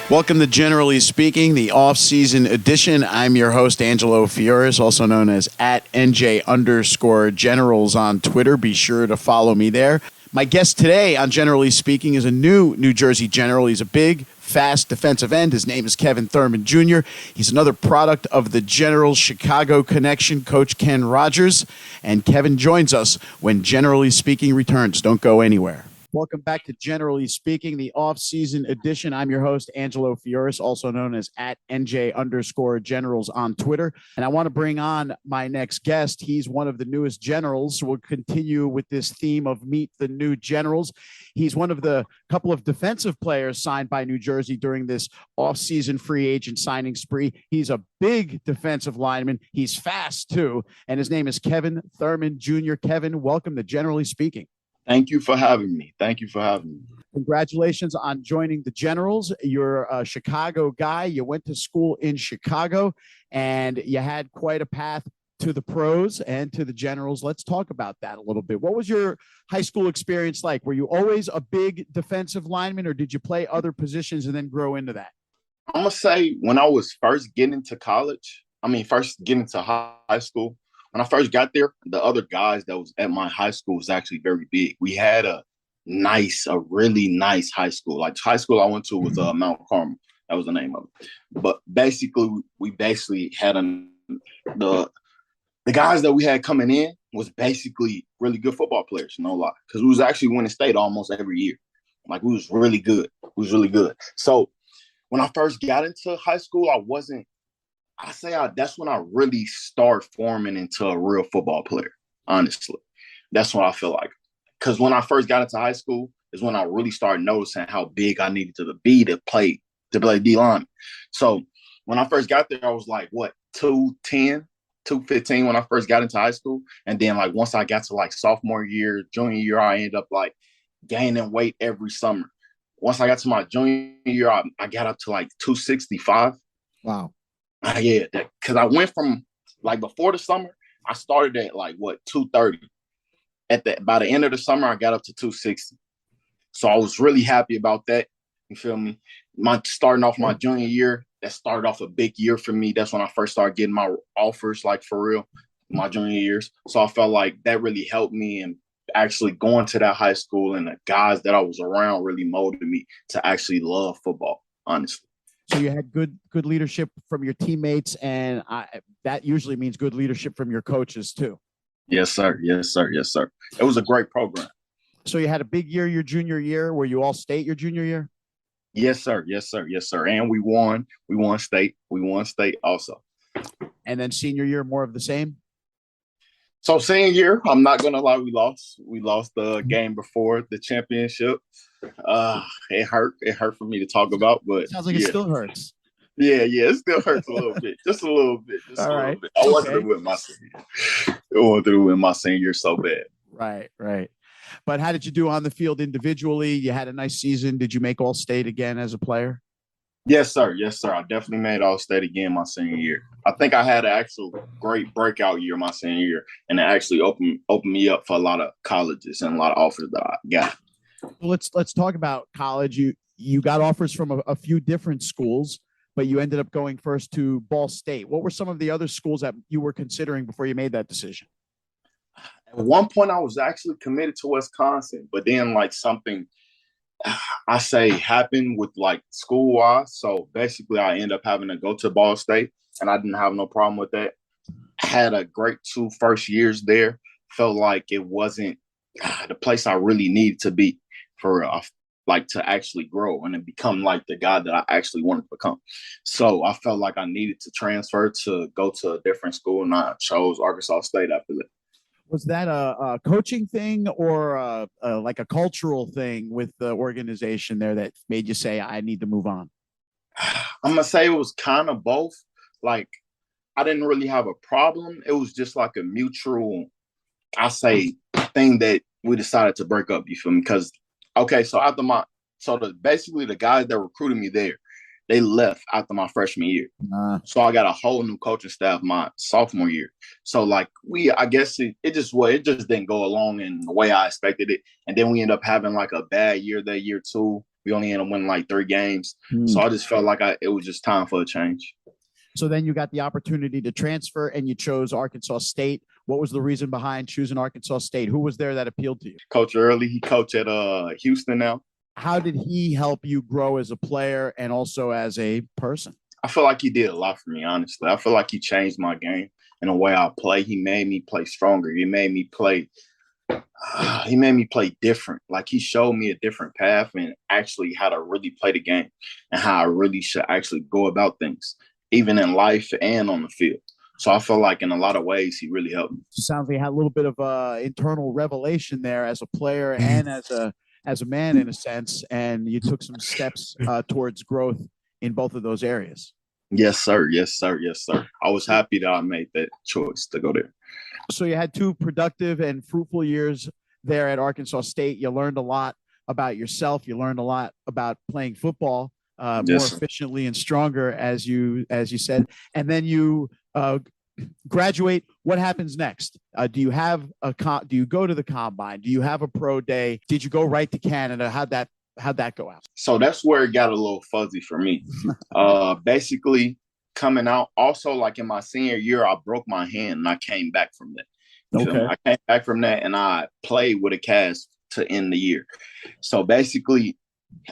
Welcome to Generally Speaking, the off-season edition. I'm your host, Angelo Fioris, also known as @NJ_Generals on Twitter. Be sure to follow me there. My guest today on Generally Speaking is a new New Jersey General. He's a big, fast defensive end. His name is Kevin Thurmon Jr. He's another product of the Generals Chicago connection, Coach Ken Rogers. And Kevin joins us when Generally Speaking returns. Don't go anywhere. Welcome back to Generally Speaking, the off-season edition. I'm your host, Angelo Fioris, also known as @NJ_Generals on Twitter. And I want to bring on my next guest. He's one of the newest Generals. We'll continue with this theme of Meet the New Generals. He's one of the couple of defensive players signed by New Jersey during this off-season free agent signing spree. He's a big defensive lineman. He's fast, too. And his name is Kevin Thurmon Jr. Kevin, welcome to Generally Speaking. Thank you for having me. Congratulations on joining the Generals. You're a Chicago guy. You went to school in Chicago, and you had quite a path to the pros and to the Generals. Let's talk about that a little bit. What was your high school experience like? Were you always a big defensive lineman, or did you play other positions and then grow into that? I'm going to say when I was first getting to high school, when I first got there, the other guys that was at my high school was actually very big. We had a really nice high school. Like high school I went to was Mount Carmel. That was the name of it. But basically, we had the guys that we had coming in was basically really good football players, no lie. Because we was actually winning state almost every year. Like we was really good. So when I first got into high school, that's when I really start forming into a real football player, honestly. That's what I feel like. Because when I first got into high school is when I really started noticing how big I needed to be to play D-line. So when I first got there, I was like, 210, 215 when I first got into high school. And then like once I got to like sophomore year, junior year, I ended up like gaining weight every summer. Once I got to my junior year, I got up to like 265. Wow. Yeah, because I went from like before the summer, I started at like 230. By the end of the summer, I got up to 260. So I was really happy about that. You feel me? Starting off my junior year, that started off a big year for me. That's when I first started getting my offers, like for real, my junior years. So I felt like that really helped me, and actually going to that high school and the guys that I was around really molded me to actually love football, honestly. So you had good leadership from your teammates, and that usually means good leadership from your coaches too. Yes, sir. It was a great program. So you had a big year your junior year. Were you all state your junior year? Yes, sir. And we won. We won state also. And then senior year, more of the same? So senior year, I'm not going to lie, we lost. We lost the game before the championship. It hurt. It hurt for me to talk about, but sounds like it still hurts. Yeah, it still hurts a little bit. Just a little bit. I wanted to win my senior. I wanted to win my senior so bad. Right. But how did you do on the field individually? You had a nice season. Did you make All-State again as a player? Yes, sir. I definitely made All-State again my senior year. I think I had an actual great breakout year my senior year, and it actually opened me up for a lot of colleges and a lot of offers that I got. Well, let's talk about college. You got offers from a few different schools, but you ended up going first to Ball State. What were some of the other schools that you were considering before you made that decision? At one point, I was actually committed to Wisconsin, but then like something happened with like school-wise. So basically, I ended up having to go to Ball State, and I didn't have no problem with that. I had a great 2 first years there. Felt like it wasn't the place I really needed to be for like to actually grow and then become like the guy that I actually wanted to become. So I felt like I needed to transfer to go to a different school, and I chose Arkansas State after that. Was that a coaching thing or like a cultural thing with the organization there that made you say, I need to move on? I'm going to say it was kind of both. Like, I didn't really have a problem. It was just like a mutual, thing that we decided to break up, you feel me? Because, basically the guys that recruited me there, they left after my freshman year. So I got a whole new coaching staff my sophomore year. So like it just didn't go along in the way I expected it. And then we ended up having like a bad year that year too. We only ended up winning like 3 games. So Hmm. I just felt like it was just time for a change. So then you got the opportunity to transfer and you chose Arkansas State. What was the reason behind choosing Arkansas State? Who was there that appealed to you? Coach Early, he coached at Houston now. How did he help you grow as a player and also as a person? I feel like he did a lot for me, honestly. I feel like he changed my game and the way I play. He made me play stronger. He made me play different. Like he showed me a different path and actually how to really play the game and how I really should actually go about things, even in life and on the field. So I feel like in a lot of ways he really helped me. Sounds like you had a little bit of internal revelation there as a player and as a man in a sense, and you took some steps towards growth in both of those areas. Yes, sir. Yes, sir. Yes, sir. I was happy that I made that choice to go there. So you had 2 productive and fruitful years there at Arkansas State. You learned a lot about yourself. You learned a lot about playing football more Yes, sir. efficiently and stronger, as you said. And then you graduate. What happens next? Do you have do you go to the combine? Do you have a pro day? Did you go right to Canada? How'd that go out? So that's where it got a little fuzzy for me. Basically, coming out, also like in my senior year, I broke my hand and I came back from that. You feel me? Okay. I came back from that and I played with a cast to end the year. So basically,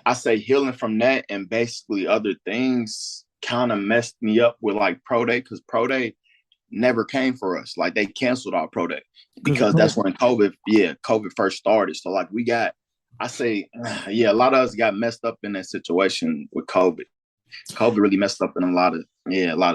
I say healing from that and basically other things kind of messed me up with like pro day because pro day never came for us. Like they canceled our pro day because that's when COVID first started. So like a lot of us got messed up in that situation with COVID. COVID really messed up in a lot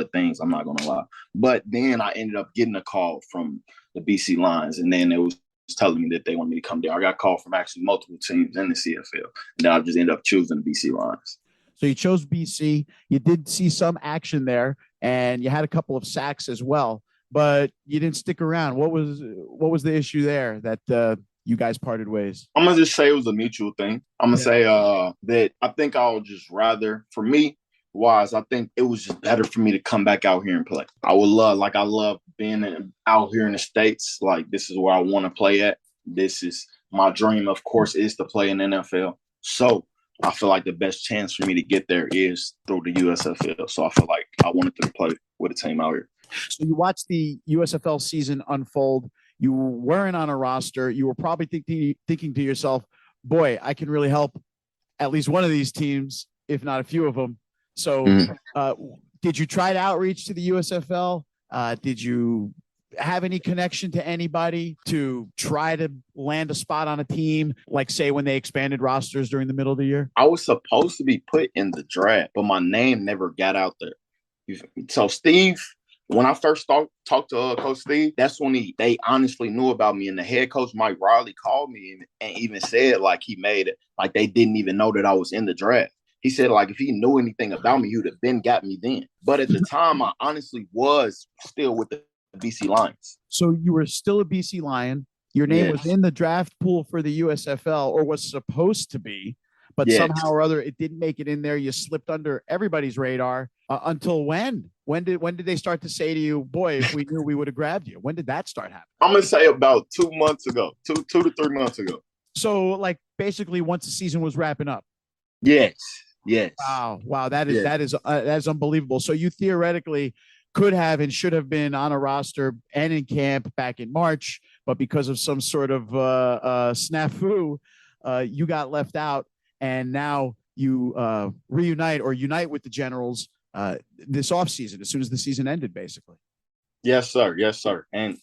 of things. I'm not gonna lie. But then I ended up getting a call from the BC Lions, and then it was telling me that they wanted me to come there. I got a call from actually multiple teams in the CFL, and then I just ended up choosing the BC Lions. So you chose BC. You did see some action there, and you had a couple of sacks as well, but you didn't stick around. What was the issue there that you guys parted ways? I'm gonna just say it was a mutual thing. I'm gonna say that I think I would just rather, for me, wise, I think it was just better for me to come back out here and play. I love being out here in the States. Like this is where I want to play at. This is my dream, of course, is to play in the NFL. So I feel like the best chance for me to get there is through the USFL. So I feel like I wanted to play with a team out here. So you watched the USFL season unfold. You weren't on a roster. You were probably thinking to yourself, boy, I can really help at least one of these teams, if not a few of them. So did you try to outreach to the USFL? Did you have any connection to anybody to try to land a spot on a team, like say when they expanded rosters during the middle of the year? I was supposed to be put in the draft, but my name never got out there. So Steve, when I first talked to Coach Steve, that's when they honestly knew about me. And the head coach, Mike Riley, called me and even said like he made it, like they didn't even know that I was in the draft. He said like if he knew anything about me, he would have been got me then. But at the time, I honestly was still with the BC Lions. So you were still a BC Lion. Your name was in the draft pool for the USFL, or was supposed to be, but somehow or other it didn't make it in there. You slipped under everybody's radar until when? When did they start to say to you, boy, if we knew, we would have grabbed you? When did that start happening? I'm gonna say about 2 months ago, two to 3 months ago. So like basically once the season was wrapping up. Yes. Yes. Wow. That is unbelievable. So you theoretically could have and should have been on a roster and in camp back in March, but because of some sort of snafu, you got left out, and now you unite with the Generals this offseason, as soon as the season ended, basically. Yes, sir. Yes, sir. And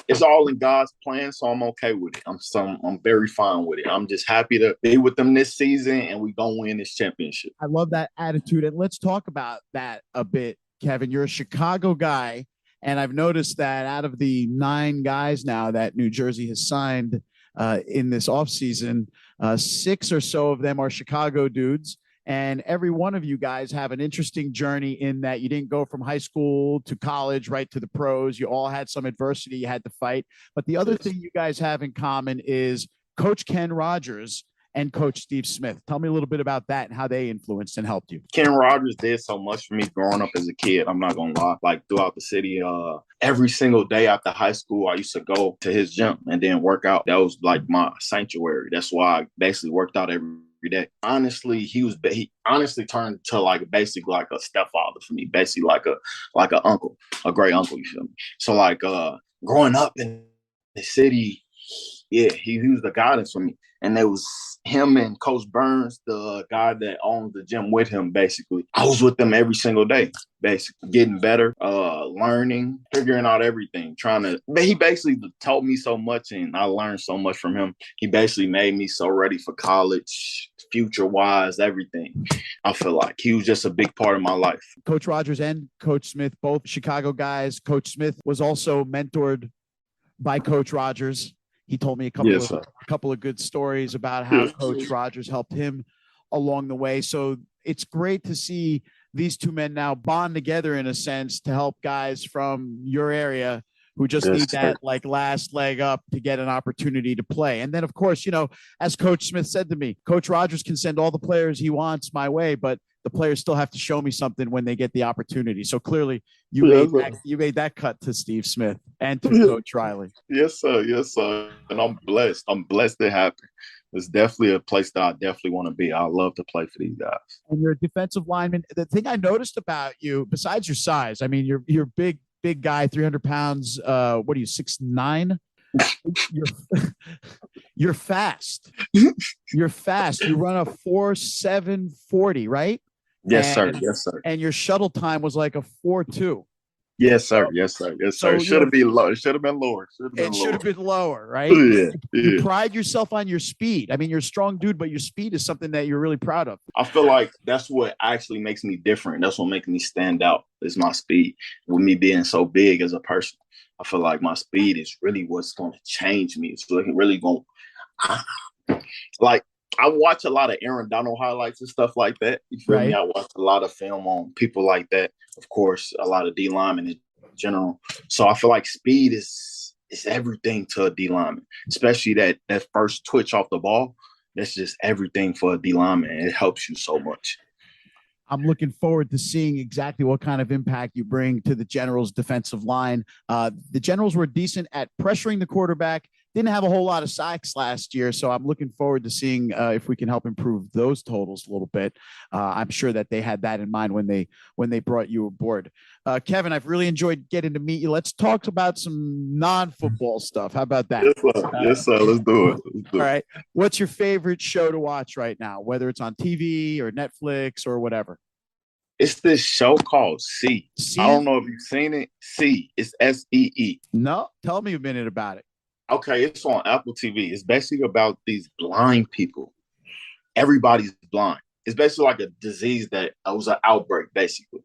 it's all in God's plan, so I'm okay with it. I'm very fine with it. I'm just happy to be with them this season, and we gonna win this championship. I love that attitude, and let's talk about that a bit, Kevin. You're a Chicago guy, and I've noticed that out of the 9 guys now that New Jersey has signed in this offseason, 6 or so of them are Chicago dudes. And every one of you guys have an interesting journey in that you didn't go from high school to college right to the pros. You all had some adversity you had to fight. But the other thing you guys have in common is Coach Ken Rogers and Coach Steve Smith. Tell me a little bit about that and how they influenced and helped you. Ken Rogers did so much for me growing up as a kid. I'm not gonna lie. Like throughout the city, every single day after high school, I used to go to his gym and then work out. That was like my sanctuary. That's why I basically worked out every day. Honestly, he honestly turned to like basically like a stepfather for me, basically like a uncle, a great uncle. You feel me? So like growing up in the city, yeah, he was the guidance for me. And there was him and Coach Burns, the guy that owns the gym with him, basically. I was with them every single day, basically getting better, learning, figuring out everything, he basically taught me so much and I learned so much from him. He basically made me so ready for college, future-wise, everything. I feel like he was just a big part of my life. Coach Rogers and Coach Smith, both Chicago guys. Coach Smith was also mentored by Coach Rogers. He told me a couple of good stories about how Coach Rogers helped him along the way. So it's great to see these two men now bond together in a sense to help guys from your area who just need that like last leg up to get an opportunity to play. And then, of course, as Coach Smith said to me, Coach Rogers can send all the players he wants my way, but the players still have to show me something when they get the opportunity. So clearly you made that cut to Steve Smith and to Coach Riley. Yes, sir. Yes, sir. And I'm blessed. I'm blessed to happen. It's definitely a place that I definitely want to be. I love to play for these guys. And you're a defensive lineman. The thing I noticed about you, besides your size, I mean, you're big guy, 300 pounds. What are you, 6'9"? You're fast. You're fast. You run a 4.740, right? Yes, sir. Yes, sir. And your shuttle time was like a 4.2. Yes, sir. Yes, sir. Yes, sir. So, it should have been low. It should have been lower. It should have been lower, right? Yeah. You pride yourself on your speed. I mean, you're a strong dude, but your speed is something that you're really proud of. I feel like that's what actually makes me different. That's what makes me stand out is my speed. With me being so big as a person, I feel like my speed is really what's going to change me. It's really going to, like, I watch a lot of Aaron Donald highlights and stuff like that. You feel me? I watch a lot of film on people like that. Of course, a lot of D linemen in general. So I feel like speed is everything to a D lineman, especially that first twitch off the ball. That's just everything for a D lineman. It helps you so much. I'm looking forward to seeing exactly what kind of impact you bring to the Generals' defensive line. The Generals were decent at pressuring the quarterback. Didn't have a whole lot of sacks last year, so I'm looking forward to seeing if we can help improve those totals a little bit. I'm sure that they had that in mind when they brought you aboard. Kevin, I've really enjoyed getting to meet you. Let's talk about some non-football stuff. How about that? Yes, sir. Let's do it. All right. What's your favorite show to watch right now, whether it's on TV or Netflix or whatever? It's this show called See. I don't know if you've seen it. See. It's SEE. No? Tell me a minute about it. Okay, it's on Apple TV. It's basically about these blind people. Everybody's blind. It's basically like a disease that was an outbreak, basically.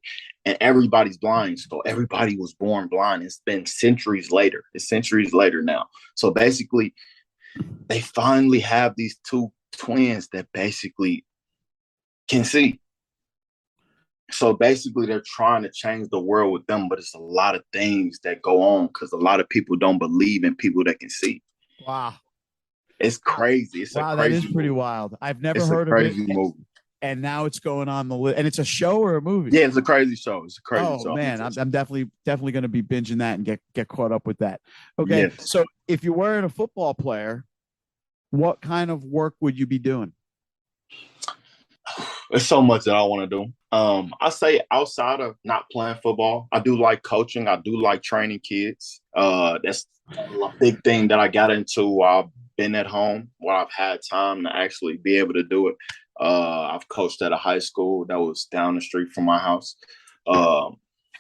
And everybody's blind. So everybody was born blind. It's been centuries later. It's centuries later now. So basically, they finally have these two twins that basically can see. So basically, they're trying to change the world with them, but it's a lot of things that go on because a lot of people don't believe in people that can see. Wow. It's crazy. It's wow, a crazy that is pretty movie. Wild. I've never heard of it. Movie. And now it's going on the list. And it's a show or a movie? Yeah, it's a crazy show. It's a crazy show. Oh, man. I'm definitely going to be binging that and get caught up with that. Okay. Yes. So if you weren't a football player, what kind of work would you be doing? There's so much that I want to do. I say outside of not playing football, I do like coaching. I do like training kids. That's a big thing that I got into while I've been at home, where I've had time to actually be able to do it. I've coached at a high school that was down the street from my house, called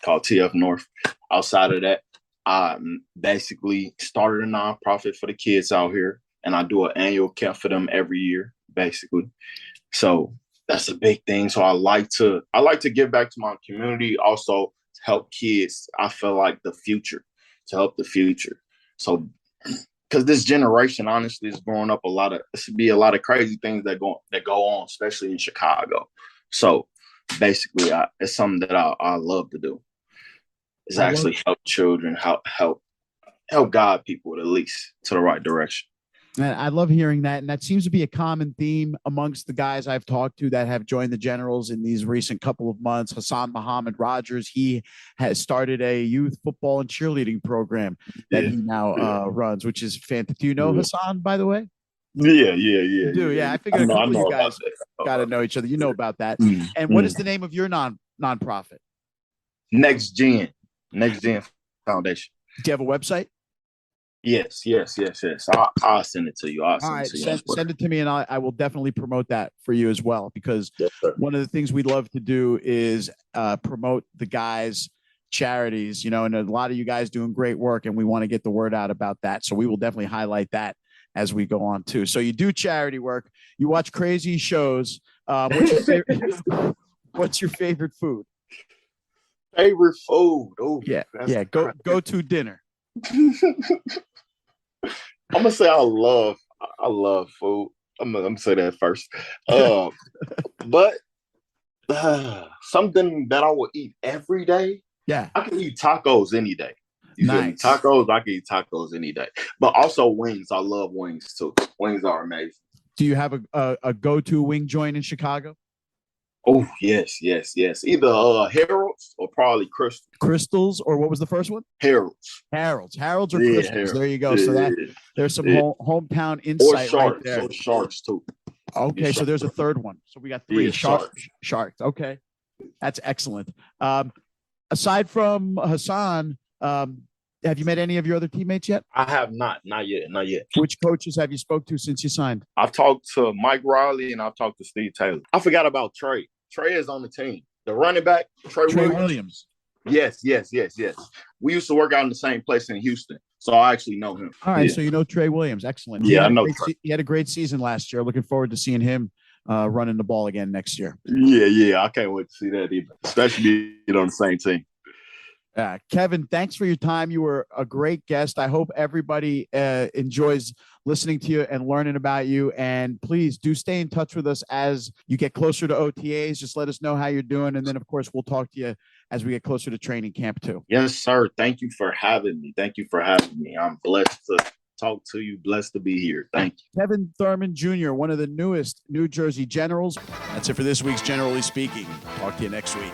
TF North. Outside of that, I basically started a nonprofit for the kids out here, and I do an annual camp for them every year, basically. So that's a big thing. So I like to give back to my community, also to help kids. I feel like to help the future. So because this generation, honestly, is growing up a lot of crazy things that go on, especially in Chicago. So basically, it's something that I love to do. Is actually help children, help guide people at least to the right direction. And I love hearing that. And that seems to be a common theme amongst the guys I've talked to that have joined the Generals in these recent couple of months. Hassan Muhammad Rogers, he has started a youth football and cheerleading program that he now runs, which is fantastic. Do you know Hassan, by the way? Yeah, You do, yeah. I figured a I couple of you know about guys that. got to know each other. You know about that. Mm, And what is mm. the name of your nonprofit? Next Gen Foundation. Do you have a website? Yes. I'll send it to you. I'll All send it right, to you on Twitter. send it to me, and I will definitely promote that for you as well. Because Yes, sir. one of the things we love to do is promote the guys' charities. You know, and a lot of you guys doing great work, and we want to get the word out about that. So we will definitely highlight that as we go on too. So you do charity work. You watch crazy shows. What's your favorite? What's your favorite food? Favorite food? Oh, Yeah. Go to dinner. I'm gonna say I love food. I'm gonna say that first. But something that I will eat every day. Yeah. I can eat tacos any day. You feel me? Nice. Tacos, I can eat tacos any day. But also wings. I love wings too. Wings are amazing. Do you have a go-to wing joint in Chicago? Oh, yes. Either Harold's or probably Crystal. Crystals, or what was the first one? Harold's. Harold's or Yeah, Crystals. Harold's. There you go. Yeah, So that yeah. there's some Yeah. hometown Or insight right Sharks. there. Or Sharks too. Okay, so there's a third one. So we got three. Yeah, Sharks. Okay, that's excellent. Aside from Hassan, have you met any of your other teammates yet? I have not yet. Which coaches have you spoke to since you signed? I've talked to Mike Riley and I've talked to Steve Taylor. I forgot about Trey. Trey is on the team. The running back, Trey Williams. Yes. We used to work out in the same place in Houston, so I actually know him. All right, so you know Trey Williams. Excellent. Yeah, I know. He had a great season last year. Looking forward to seeing him running the ball again next year. Yeah. I can't wait to see that either, especially on the same team. Kevin, thanks for your time. You were a great guest. I hope everybody enjoys listening to you and learning about you. And please do stay in touch with us as you get closer to OTAs. Just let us know how you're doing. And then, of course, we'll talk to you as we get closer to training camp too. Yes, sir. Thank you for having me. I'm blessed to talk to you. Blessed to be here. Thank you. Kevin Thurmon Jr., one of the newest New Jersey Generals. That's it for this week's Generally Speaking. Talk to you next week.